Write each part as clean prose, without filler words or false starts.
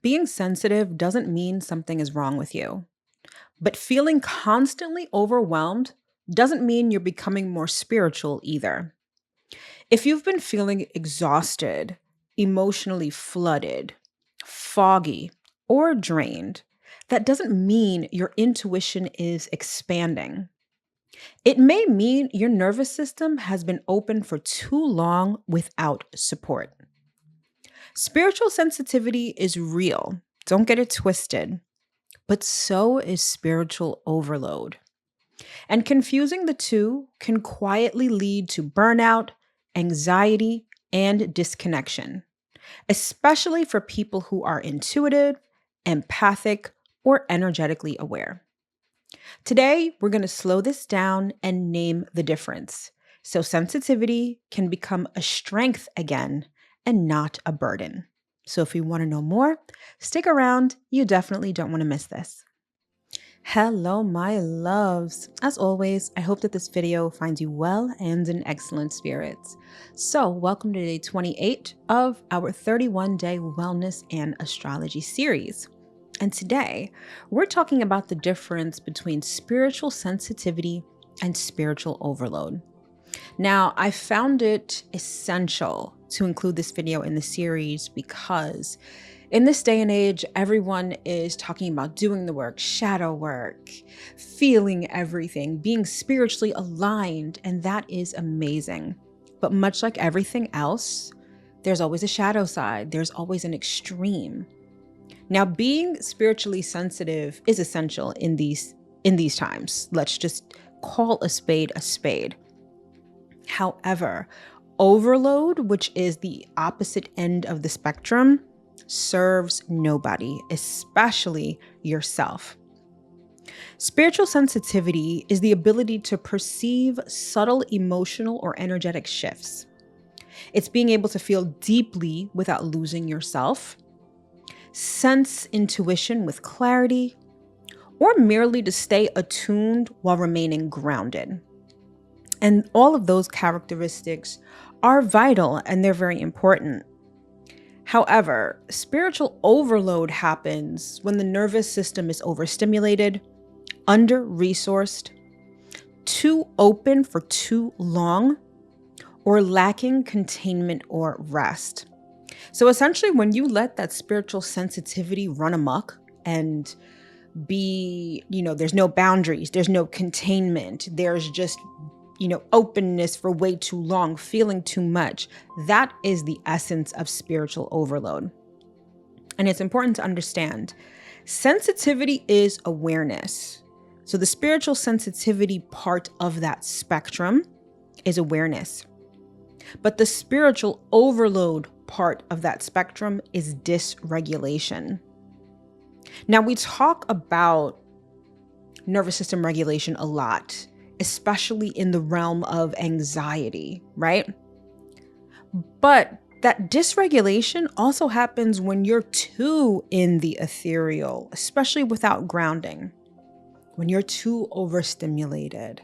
Being sensitive doesn't mean something is wrong with you, but feeling constantly overwhelmed doesn't mean you're becoming more spiritual either. If you've been feeling exhausted, emotionally flooded, foggy, or drained, that doesn't mean your intuition is expanding. It may mean your nervous system has been open for too long without support. Spiritual sensitivity is real. Don't get it twisted. But so is spiritual overload. And confusing the two can quietly lead to burnout, anxiety, and disconnection, especially for people who are intuitive, empathic, or energetically aware. Today, we're going to slow this down and name the difference so sensitivity can become a strength again and not a burden. So, if you want to know more, stick around. You definitely don't want to miss this. Hello, my loves. As always, I hope that this video finds you well and in excellent spirits. So, welcome to day 28 of our 31-day wellness and astrology series. And today, we're talking about the difference between spiritual sensitivity and spiritual overload. Now, I found it essential to include this video in the series because in this day and age, everyone is talking about doing the work, shadow work, feeling everything, being spiritually aligned, and that is amazing. But much like everything else, there's always a shadow side, there's always an extreme. Now, being spiritually sensitive is essential in these times. Let's just call a spade a spade. However, overload, which is the opposite end of the spectrum, serves nobody, especially yourself. Spiritual sensitivity is the ability to perceive subtle emotional or energetic shifts. It's being able to feel deeply without losing yourself, sense intuition with clarity, or merely to stay attuned while remaining grounded. And all of those characteristics are vital and they're very important. However, spiritual overload happens when the nervous system is overstimulated, under-resourced, too open for too long, or lacking containment or rest. So essentially, when you let that spiritual sensitivity run amok and there's no boundaries, there's no containment, there's just openness for way too long, feeling too much. That is the essence of spiritual overload. And it's important to understand sensitivity is awareness. So the spiritual sensitivity part of that spectrum is awareness. But the spiritual overload part of that spectrum is dysregulation. Now, we talk about nervous system regulation a lot, especially in the realm of anxiety, right? But that dysregulation also happens when you're too in the ethereal, especially without grounding, when you're too overstimulated,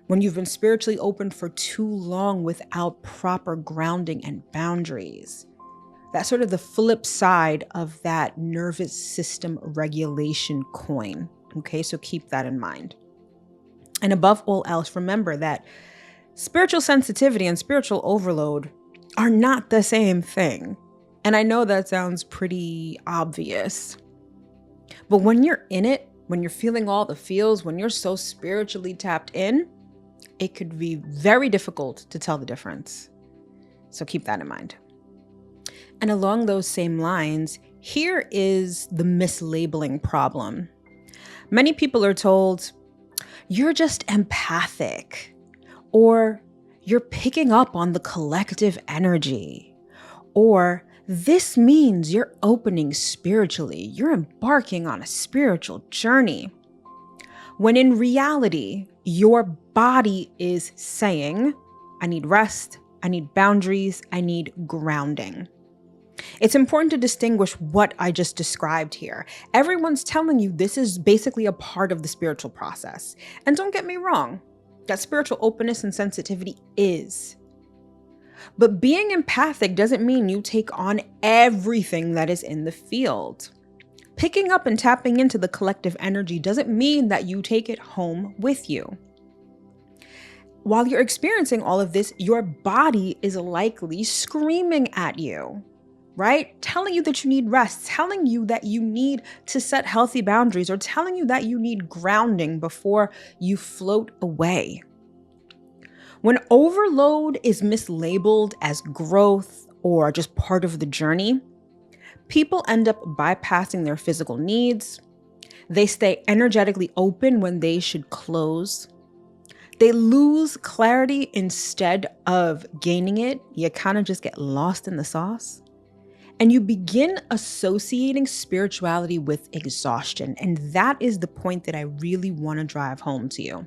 when you've been spiritually open for too long without proper grounding and boundaries. That's sort of the flip side of that nervous system regulation coin. Okay, so keep that in mind. And above all else, remember that spiritual sensitivity and spiritual overload are not the same thing. And I know that sounds pretty obvious, but when you're in it, when you're feeling all the feels, when you're so spiritually tapped in, it could be very difficult to tell the difference. So keep that in mind. And along those same lines, here is the mislabeling problem. Many people are told, you're just empathic, or you're picking up on the collective energy, or this means you're opening spiritually, you're embarking on a spiritual journey. When in reality, your body is saying, I need rest, I need boundaries, I need grounding. It's important to distinguish what I just described here. Everyone's telling you this is basically a part of the spiritual process. And don't get me wrong, that spiritual openness and sensitivity is. But being empathic doesn't mean you take on everything that is in the field. Picking up and tapping into the collective energy doesn't mean that you take it home with you. While you're experiencing all of this, your body is likely screaming at you, right? Telling you that you need rest, telling you that you need to set healthy boundaries, or telling you that you need grounding before you float away. When overload is mislabeled as growth or just part of the journey, people end up bypassing their physical needs. They stay energetically open when they should close. They lose clarity instead of gaining it. You kind of just get lost in the sauce. And you begin associating spirituality with exhaustion. And that is the point that I really want to drive home to you.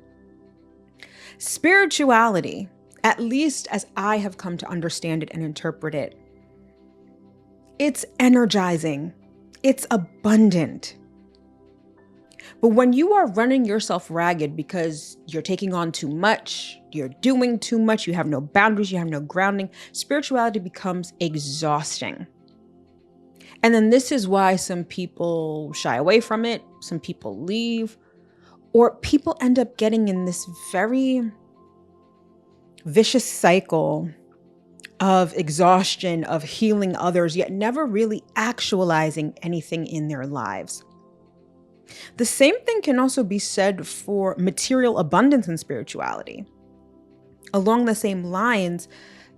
Spirituality, at least as I have come to understand it and interpret it, it's energizing. It's abundant. But when you are running yourself ragged because you're taking on too much, you're doing too much, you have no boundaries, you have no grounding, spirituality becomes exhausting. And then this is why some people shy away from it, some people leave, or people end up getting in this very vicious cycle of exhaustion, of healing others, yet never really actualizing anything in their lives. The same thing can also be said for material abundance and spirituality. Along the same lines,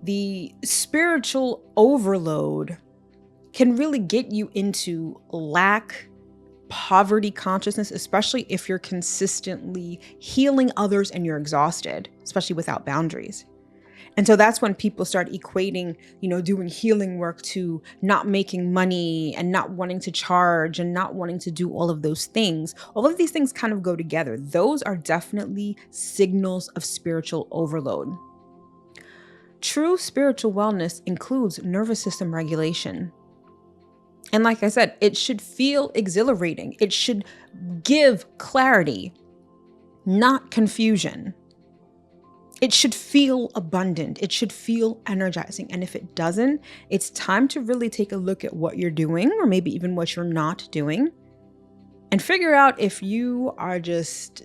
the spiritual overload can really get you into lack, poverty consciousness, especially if you're consistently healing others and you're exhausted, especially without boundaries. And so that's when people start equating, doing healing work to not making money and not wanting to charge and not wanting to do all of those things. All of these things kind of go together. Those are definitely signals of spiritual overload. True spiritual wellness includes nervous system regulation. And like I said, it should feel exhilarating. It should give clarity, not confusion. It should feel abundant. It should feel energizing. And if it doesn't, it's time to really take a look at what you're doing, or maybe even what you're not doing, and figure out if you are just,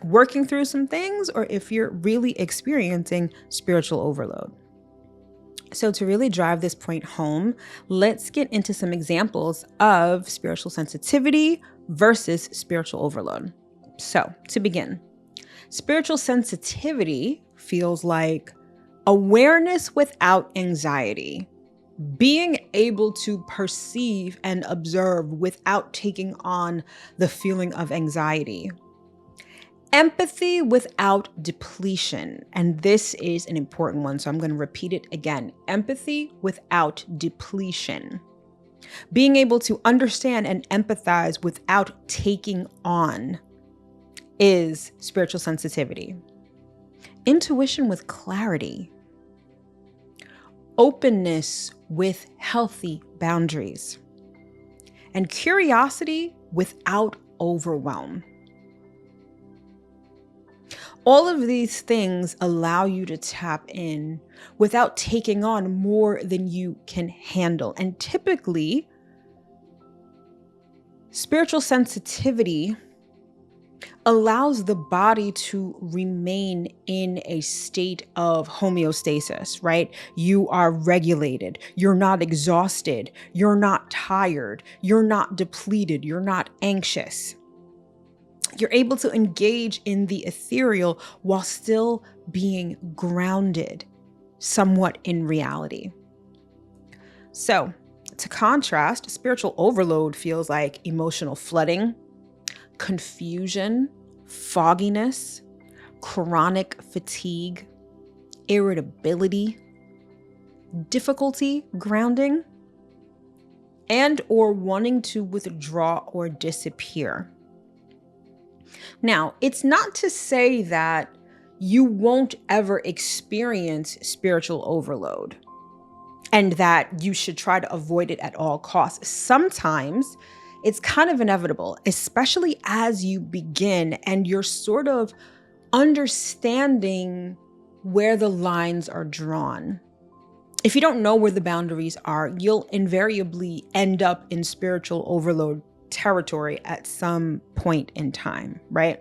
working through some things, or if you're really experiencing spiritual overload. So to really drive this point home, let's get into some examples of spiritual sensitivity versus spiritual overload. So to begin, spiritual sensitivity feels like awareness without anxiety, being able to perceive and observe without taking on the feeling of anxiety. Empathy without depletion. And this is an important one, so I'm going to repeat it again. Empathy without depletion. Being able to understand and empathize without taking on is spiritual sensitivity. Intuition with clarity. Openness with healthy boundaries. And curiosity without overwhelm. All of these things allow you to tap in without taking on more than you can handle. And typically, spiritual sensitivity allows the body to remain in a state of homeostasis, right? You are regulated. You're not exhausted. You're not tired. You're not depleted. You're not anxious. You're able to engage in the ethereal while still being grounded somewhat in reality. So, to contrast, spiritual overload feels like emotional flooding, confusion, fogginess, chronic fatigue, irritability, difficulty grounding, and or wanting to withdraw or disappear. Now, it's not to say that you won't ever experience spiritual overload and that you should try to avoid it at all costs. Sometimes it's kind of inevitable, especially as you begin and you're sort of understanding where the lines are drawn. If you don't know where the boundaries are, you'll invariably end up in spiritual overload territory at some point in time, right?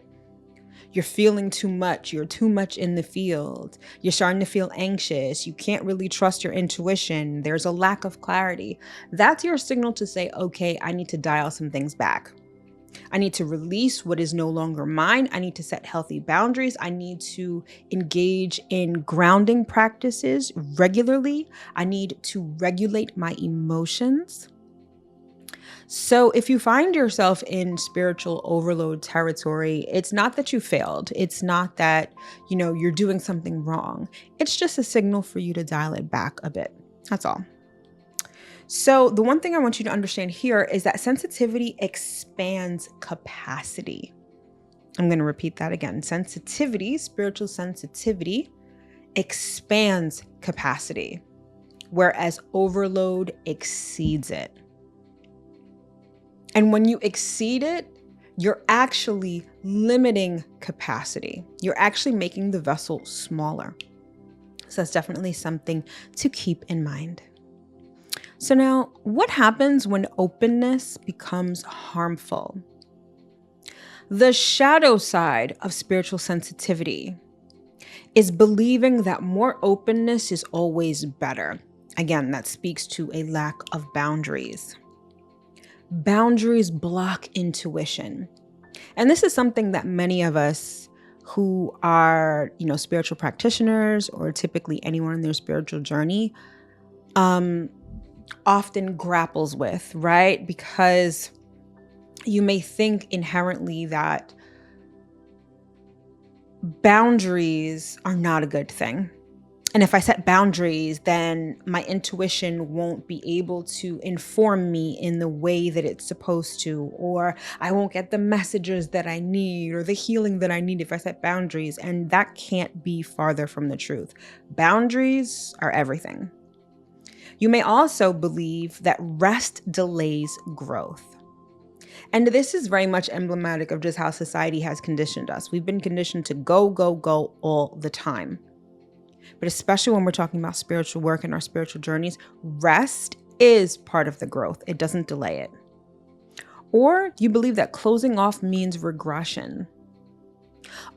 You're feeling too much. You're too much in the field. You're starting to feel anxious. You can't really trust your intuition. There's a lack of clarity. That's your signal to say, okay, I need to dial some things back. I need to release what is no longer mine. I need to set healthy boundaries. I need to engage in grounding practices regularly. I need to regulate my emotions. So if you find yourself in spiritual overload territory, it's not that you failed. It's not that, you're doing something wrong. It's just a signal for you to dial it back a bit. That's all. So the one thing I want you to understand here is that sensitivity expands capacity. I'm going to repeat that again. Sensitivity, spiritual sensitivity, expands capacity, whereas overload exceeds it. And when you exceed it, you're actually limiting capacity. You're actually making the vessel smaller. So that's definitely something to keep in mind. So now, what happens when openness becomes harmful? The shadow side of spiritual sensitivity is believing that more openness is always better. Again, that speaks to a lack of boundaries. Boundaries block intuition. And this is something that many of us who are, spiritual practitioners or typically anyone in their spiritual journey, often grapples with, right? Because you may think inherently that boundaries are not a good thing. And if I set boundaries, then my intuition won't be able to inform me in the way that it's supposed to, or I won't get the messages that I need or the healing that I need if I set boundaries. And that can't be farther from the truth. Boundaries are everything. You may also believe that rest delays growth. And this is very much emblematic of just how society has conditioned us. We've been conditioned to go, go, go all the time. But especially when we're talking about spiritual work and our spiritual journeys, rest is part of the growth. It doesn't delay it. Or you believe that closing off means regression.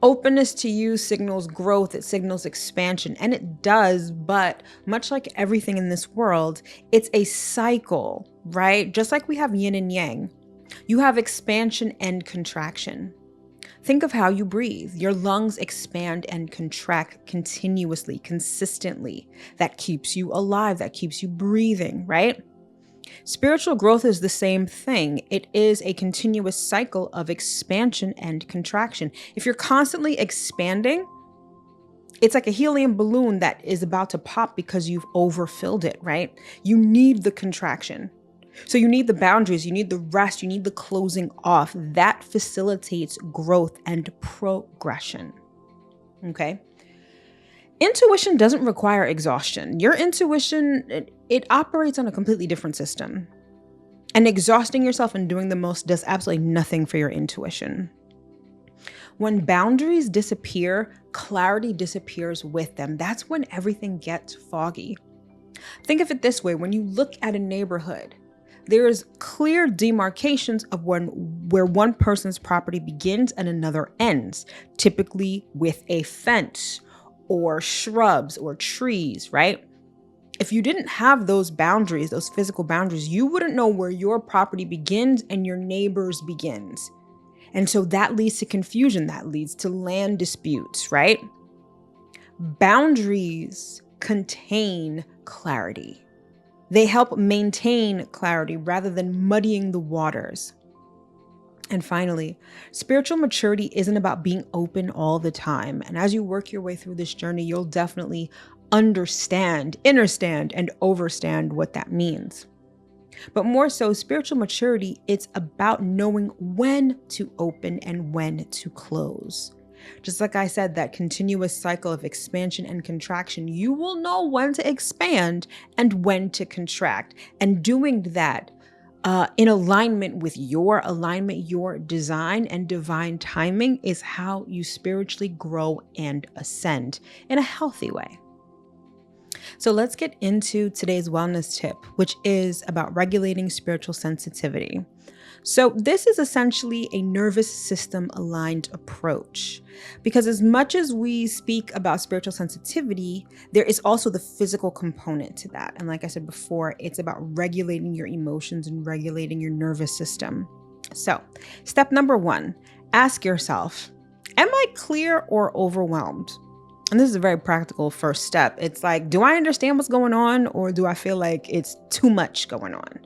Openness to you signals growth, it signals expansion, and it does, but much like everything in this world, it's a cycle, right? Just like we have yin and yang, you have expansion and contraction. Think of how you breathe. Your lungs expand and contract continuously, consistently. That keeps you alive, that keeps you breathing, right? Spiritual growth is the same thing. It is a continuous cycle of expansion and contraction. If you're constantly expanding, it's like a helium balloon that is about to pop because you've overfilled it, right? You need the contraction. So you need the boundaries, you need the rest, you need the closing off. That facilitates growth and progression. Okay? Intuition doesn't require exhaustion. Your intuition, it operates on a completely different system. And exhausting yourself and doing the most does absolutely nothing for your intuition. When boundaries disappear, clarity disappears with them. That's when everything gets foggy. Think of it this way. When you look at a neighborhood, there's clear demarcations of where one person's property begins and another ends, typically with a fence or shrubs or trees, right? If you didn't have those boundaries, those physical boundaries, you wouldn't know where your property begins and your neighbor's begins. And so that leads to confusion, that leads to land disputes, right? Boundaries contain clarity. They help maintain clarity rather than muddying the waters. And finally, spiritual maturity isn't about being open all the time. And as you work your way through this journey, you'll definitely understand, understand, and overstand what that means. But more so, spiritual maturity, it's about knowing when to open and when to close. Just like I said, that continuous cycle of expansion and contraction, you will know when to expand and when to contract. And doing that in alignment with your alignment, your design, and divine timing is how you spiritually grow and ascend in a healthy way. So let's get into today's wellness tip, which is about regulating spiritual sensitivity. So, this is essentially a nervous system aligned approach because, as much as we speak about spiritual sensitivity, there is also the physical component to that. And, like I said before, it's about regulating your emotions and regulating your nervous system. So, step number one, ask yourself, am I clear or overwhelmed? And this is a very practical first step. It's like, do I understand what's going on, or do I feel like it's too much going on?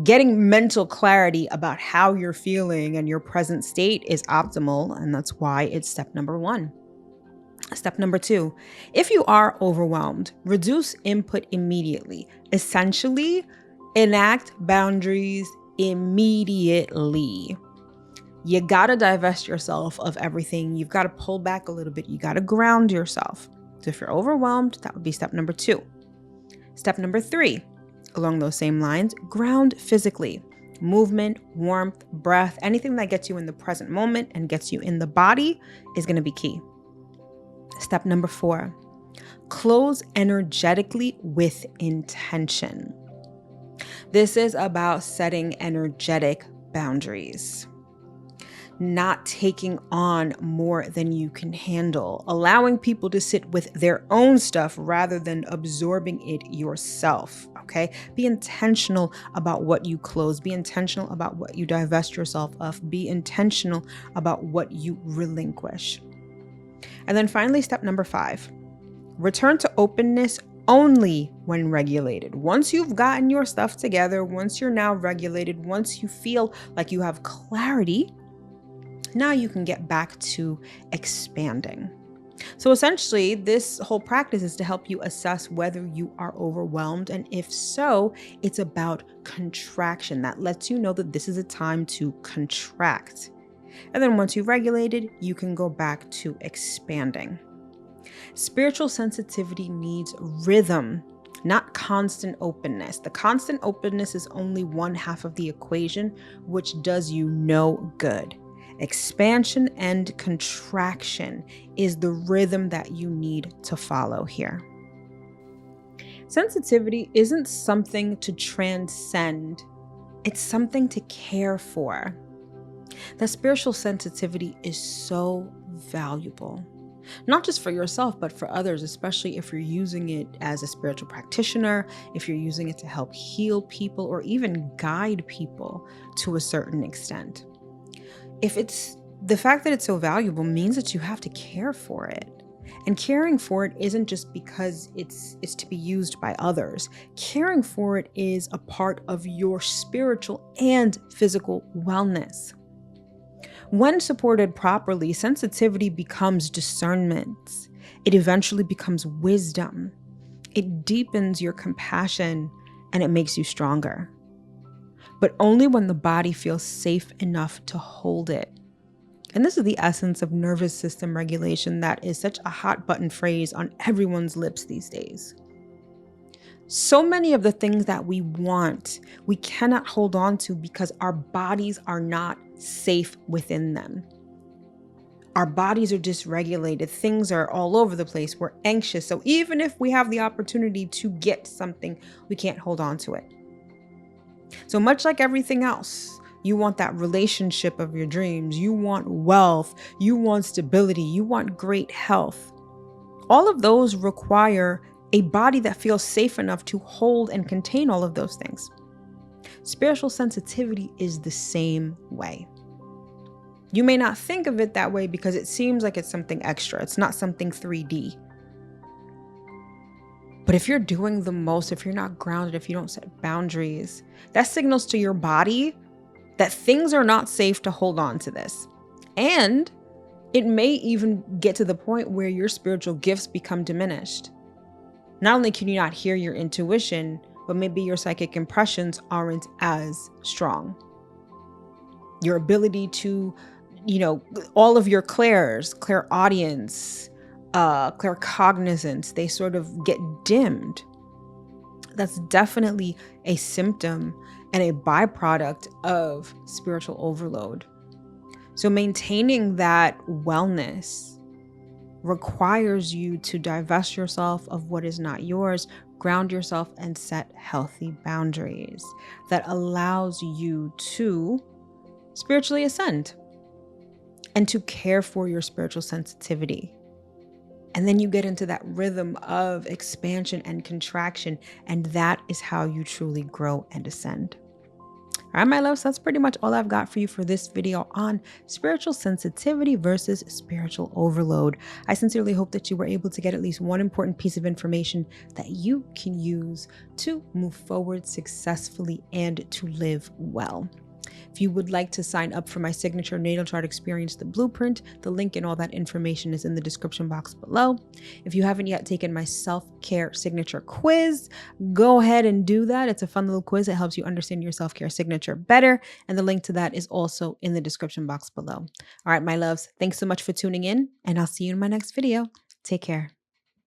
Getting mental clarity about how you're feeling and your present state is optimal, and that's why it's step number one. Step number two, if you are overwhelmed, reduce input immediately. Essentially, enact boundaries immediately. You gotta divest yourself of everything. You've got to pull back a little bit. You gotta ground yourself. So if you're overwhelmed, that would be step number two. Step number three, along those same lines, ground physically. Movement, warmth, breath, anything that gets you in the present moment and gets you in the body is going to be key. Step number four, close energetically with intention. This is about setting energetic boundaries. Not taking on more than you can handle, allowing people to sit with their own stuff rather than absorbing it yourself, okay? Be intentional about what you close. Be intentional about what you divest yourself of. Be intentional about what you relinquish. And then finally, step number five, return to openness only when regulated. Once you've gotten your stuff together, once you're now regulated, once you feel like you have clarity, now you can get back to expanding. So essentially, this whole practice is to help you assess whether you are overwhelmed. And if so, it's about contraction. That lets you know that this is a time to contract. And then once you've regulated, you can go back to expanding. Spiritual sensitivity needs rhythm, not constant openness. The constant openness is only one half of the equation, which does you no good. Expansion and contraction is the rhythm that you need to follow here. Sensitivity isn't something to transcend, it's something to care for. That spiritual sensitivity is so valuable, not just for yourself, but for others, especially if you're using it as a spiritual practitioner, if you're using it to help heal people or even guide people to a certain extent. If it's the fact that it's so valuable means that you have to care for it. And caring for it isn't just because it's to be used by others. Caring for it is a part of your spiritual and physical wellness. When supported properly, sensitivity becomes discernment. It eventually becomes wisdom. It deepens your compassion and it makes you stronger. But only when the body feels safe enough to hold it. And this is the essence of nervous system regulation that is such a hot button phrase on everyone's lips these days. So many of the things that we want, we cannot hold on to because our bodies are not safe within them. Our bodies are dysregulated. Things are all over the place. We're anxious. So even if we have the opportunity to get something, we can't hold on to it. So much like everything else, you want that relationship of your dreams. You want wealth. You want stability. You want great health. All of those require a body that feels safe enough to hold and contain all of those things. Spiritual sensitivity is the same way. You may not think of it that way because it seems like it's something extra. It's not something 3D. But if you're doing the most, if you're not grounded, if you don't set boundaries, that signals to your body that things are not safe to hold on to this. And it may even get to the point where your spiritual gifts become diminished. Not only can you not hear your intuition, but maybe your psychic impressions aren't as strong. Your ability to, all of your clairaudience, claircognizance, they sort of get dimmed. That's definitely a symptom and a byproduct of spiritual overload. So, maintaining that wellness requires you to divest yourself of what is not yours, ground yourself, and set healthy boundaries that allows you to spiritually ascend and to care for your spiritual sensitivity. And then you get into that rhythm of expansion and contraction, and that is how you truly grow and ascend. All right, my loves, that's pretty much all I've got for you for this video on spiritual sensitivity versus spiritual overload. I sincerely hope that you were able to get at least one important piece of information that you can use to move forward successfully and to live well. If you would like to sign up for my signature natal chart experience, the blueprint, the link and all that information is in the description box below. If you haven't yet taken my self-care signature quiz, go ahead and do that. It's a fun little quiz that helps you understand your self-care signature better. And the link to that is also in the description box below. All right, my loves, thanks so much for tuning in, and I'll see you in my next video. Take care.